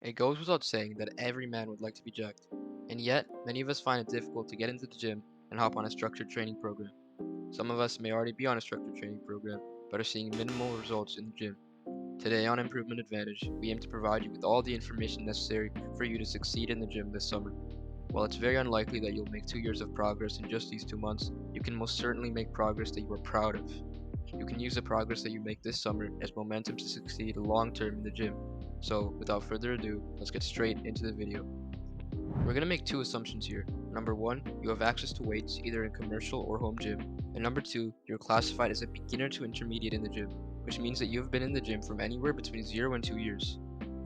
It goes without saying that every man would like to be jacked, and yet many of us find it difficult to get into the gym and hop on a structured training program. Some of us may already be on a structured training program, but are seeing minimal results in the gym. Today on Improvement Advantage, we aim to provide you with all the information necessary for you to succeed in the gym this summer. While it's very unlikely that you'll make 2 years of progress in just these 2 months, you can most certainly make progress that you are proud of. You can use the progress that you make this summer as momentum to succeed long term in the gym. So, without further ado, let's get straight into the video. We're going to make two assumptions here. Number one, you have access to weights either in commercial or home gym. And number two, you're classified as a beginner to intermediate in the gym, which means that you have been in the gym from anywhere between 0 and 2 years.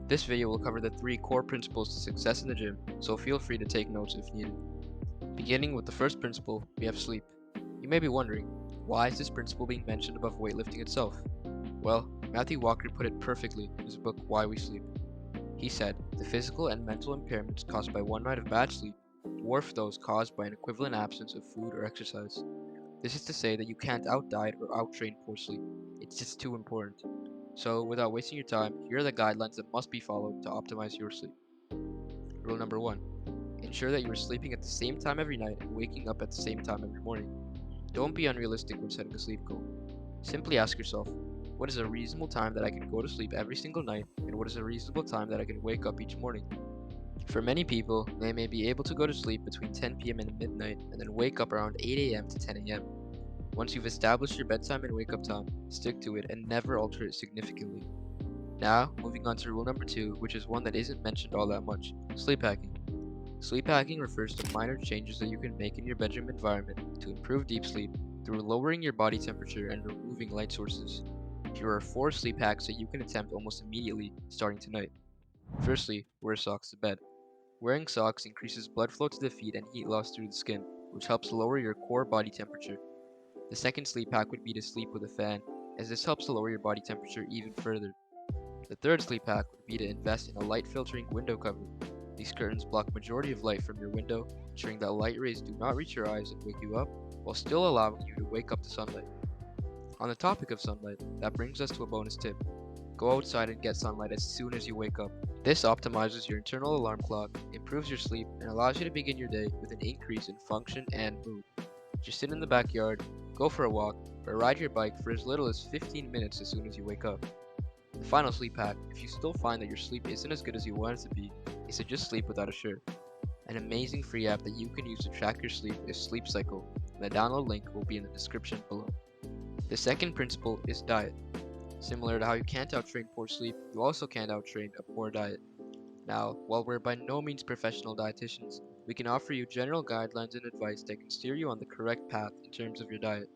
This video will cover the 3 core principles to success in the gym, so feel free to take notes if needed. Beginning with the first principle, we have sleep. You may be wondering, why is this principle being mentioned above weightlifting itself? Well, Matthew Walker put it perfectly in his book Why We Sleep. He said, the physical and mental impairments caused by one night of bad sleep dwarf those caused by an equivalent absence of food or exercise. This is to say that you can't out-diet or out-train poor sleep. It's just too important. So, without wasting your time, here are the guidelines that must be followed to optimize your sleep. Rule number 1. Ensure that you are sleeping at the same time every night and waking up at the same time every morning. Don't be unrealistic when setting a sleep goal. Simply ask yourself, what is a reasonable time that I can go to sleep every single night, and what is a reasonable time that I can wake up each morning? For many people, they may be able to go to sleep between 10 p.m. and midnight and then wake up around 8 a.m. to 10 a.m. Once you've established your bedtime and wake up time, stick to it and never alter it significantly. Now, moving on to rule number 2, which is one that isn't mentioned all that much, sleep hacking. Sleep hacking refers to minor changes that you can make in your bedroom environment to improve deep sleep through lowering your body temperature and removing light sources. Here are 4 sleep hacks that you can attempt almost immediately starting tonight. Firstly, wear socks to bed. Wearing socks increases blood flow to the feet and heat loss through the skin, which helps lower your core body temperature. The second sleep hack would be to sleep with a fan, as this helps to lower your body temperature even further. The third sleep hack would be to invest in a light filtering window cover. These curtains block majority of light from your window, ensuring that light rays do not reach your eyes and wake you up, while still allowing you to wake up to sunlight. On the topic of sunlight, that brings us to a bonus tip. Go outside and get sunlight as soon as you wake up. This optimizes your internal alarm clock, improves your sleep, and allows you to begin your day with an increase in function and mood. Just sit in the backyard, go for a walk, or ride your bike for as little as 15 minutes as soon as you wake up. The final sleep hack, if you still find that your sleep isn't as good as you want it to be, is to just sleep without a shirt. An amazing free app that you can use to track your sleep is Sleep Cycle, and the download link will be in the description below. The second principle is diet. Similar to how you can't outtrain poor sleep, you also can't outtrain a poor diet. Now, while we're by no means professional dietitians, we can offer you general guidelines and advice that can steer you on the correct path in terms of your diet.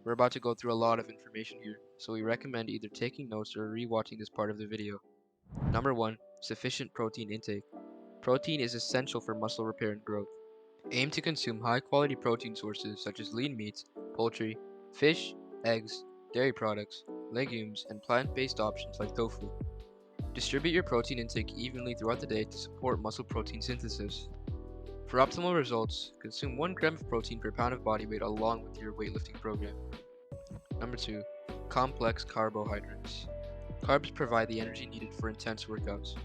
We're about to go through a lot of information here, so we recommend either taking notes or rewatching this part of the video. Number 1. Sufficient protein intake. Protein is essential for muscle repair and growth. Aim to consume high-quality protein sources such as lean meats, poultry, fish, eggs, dairy products, legumes, and plant-based options like tofu. Distribute your protein intake evenly throughout the day to support muscle protein synthesis. For optimal results, consume 1 gram of protein per pound of body weight along with your weightlifting program. Number 2. Complex carbohydrates. Carbs provide the energy needed for intense workouts.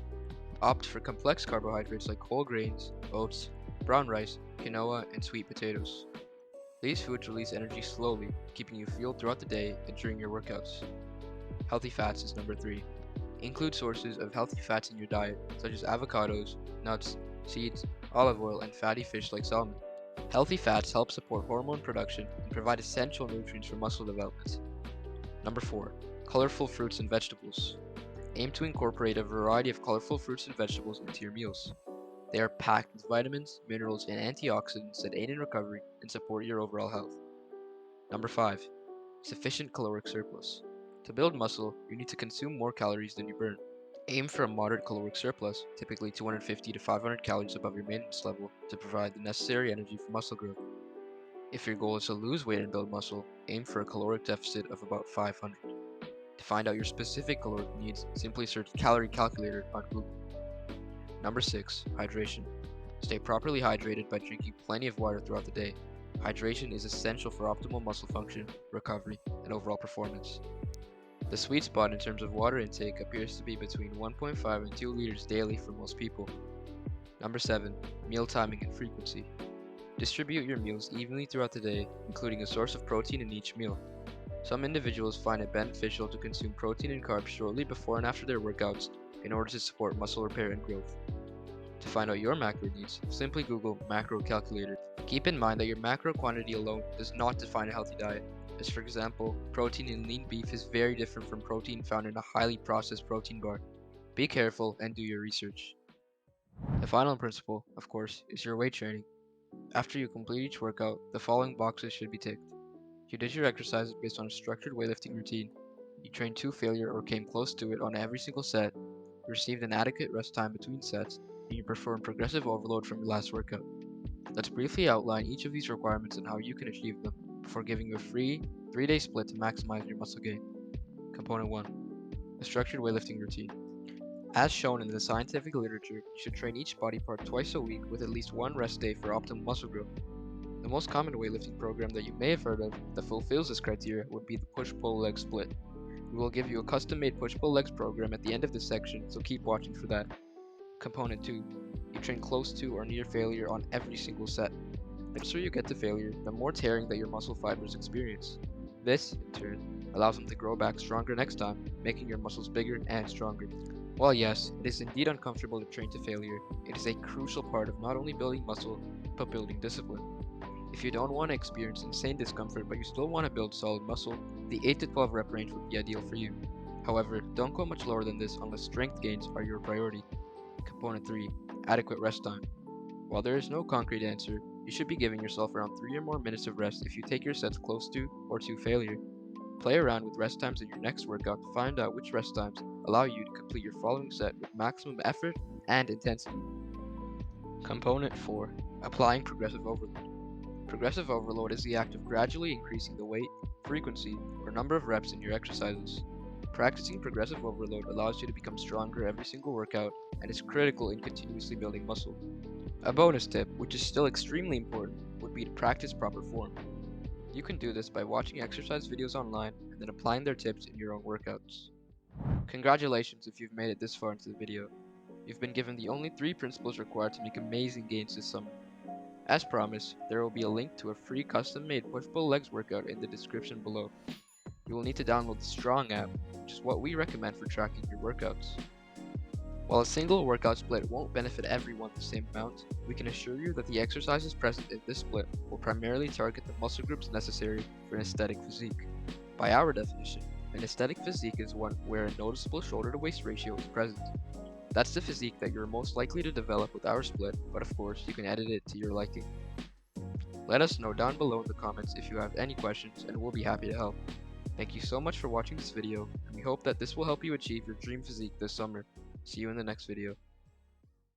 Opt for complex carbohydrates like whole grains, oats, brown rice, quinoa, and sweet potatoes. These foods release energy slowly, keeping you fueled throughout the day and during your workouts. Healthy fats is number 3. Include sources of healthy fats in your diet, such as avocados, nuts, seeds, olive oil, and fatty fish like salmon. Healthy fats help support hormone production and provide essential nutrients for muscle development. Number 4. Colorful fruits and vegetables. Aim to incorporate a variety of colorful fruits and vegetables into your meals. They are packed with vitamins, minerals, and antioxidants that aid in recovery and support your overall health. Number 5. Sufficient caloric surplus. To build muscle, you need to consume more calories than you burn. Aim for a moderate caloric surplus, typically 250 to 500 calories above your maintenance level, to provide the necessary energy for muscle growth. If your goal is to lose weight and build muscle, aim for a caloric deficit of about 500. To find out your specific caloric needs, simply search calorie calculator on Google. Number 6. Hydration. Stay properly hydrated by drinking plenty of water throughout the day. Hydration is essential for optimal muscle function, recovery, and overall performance. The sweet spot in terms of water intake appears to be between 1.5 and 2 liters daily for most people. Number 7. Meal timing and frequency. Distribute your meals evenly throughout the day, including a source of protein in each meal. Some individuals find it beneficial to consume protein and carbs shortly before and after their workouts in order to support muscle repair and growth. To find out your macro needs, simply Google macro calculator. Keep in mind that your macro quantity alone does not define a healthy diet, as for example, protein in lean beef is very different from protein found in a highly processed protein bar. Be careful and do your research. The final principle, of course, is your weight training. After you complete each workout, the following boxes should be ticked. You did your exercises based on a structured weightlifting routine. You trained to failure or came close to it on every single set. You received an adequate rest time between sets, and you performed progressive overload from your last workout. Let's briefly outline each of these requirements and how you can achieve them, before giving you a free 3-day split to maximize your muscle gain. Component 1. The structured weightlifting routine. As shown in the scientific literature, you should train each body part twice a week with at least one rest day for optimal muscle growth. The most common weightlifting program that you may have heard of that fulfills this criteria would be the push-pull leg split. We will give you a custom-made push-pull legs program at the end of this section, so keep watching for that. Component 2. You train close to or near failure on every single set. The closer you get to failure, the more tearing that your muscle fibers experience. This, in turn, allows them to grow back stronger next time, making your muscles bigger and stronger. While yes, it is indeed uncomfortable to train to failure, it is a crucial part of not only building muscle, but building discipline. If you don't want to experience insane discomfort but you still want to build solid muscle, the 8 to 12 rep range would be ideal for you. However, don't go much lower than this unless strength gains are your priority. Component 3. Adequate rest time. While there is no concrete answer, you should be giving yourself around 3 or more minutes of rest if you take your sets close to or to failure. Play around with rest times in your next workout to find out which rest times allow you to complete your following set with maximum effort and intensity. Component 4. Applying progressive overload. Progressive overload is the act of gradually increasing the weight, frequency, or number of reps in your exercises. Practicing progressive overload allows you to become stronger every single workout and is critical in continuously building muscle. A bonus tip, which is still extremely important, would be to practice proper form. You can do this by watching exercise videos online and then applying their tips in your own workouts. Congratulations if you've made it this far into the video. You've been given the only 3 principles required to make amazing gains this summer. As promised, there will be a link to a free custom-made push-pull legs workout in the description below. You will need to download the Strong app, which is what we recommend for tracking your workouts. While a single workout split won't benefit everyone the same amount, we can assure you that the exercises present in this split will primarily target the muscle groups necessary for an aesthetic physique. By our definition, an aesthetic physique is one where a noticeable shoulder-to-waist ratio is present. That's the physique that you're most likely to develop with our split, but of course you can edit it to your liking. Let us know down below in the comments if you have any questions and we'll be happy to help. Thank you so much for watching this video, and we hope that this will help you achieve your dream physique this summer. See you in the next video.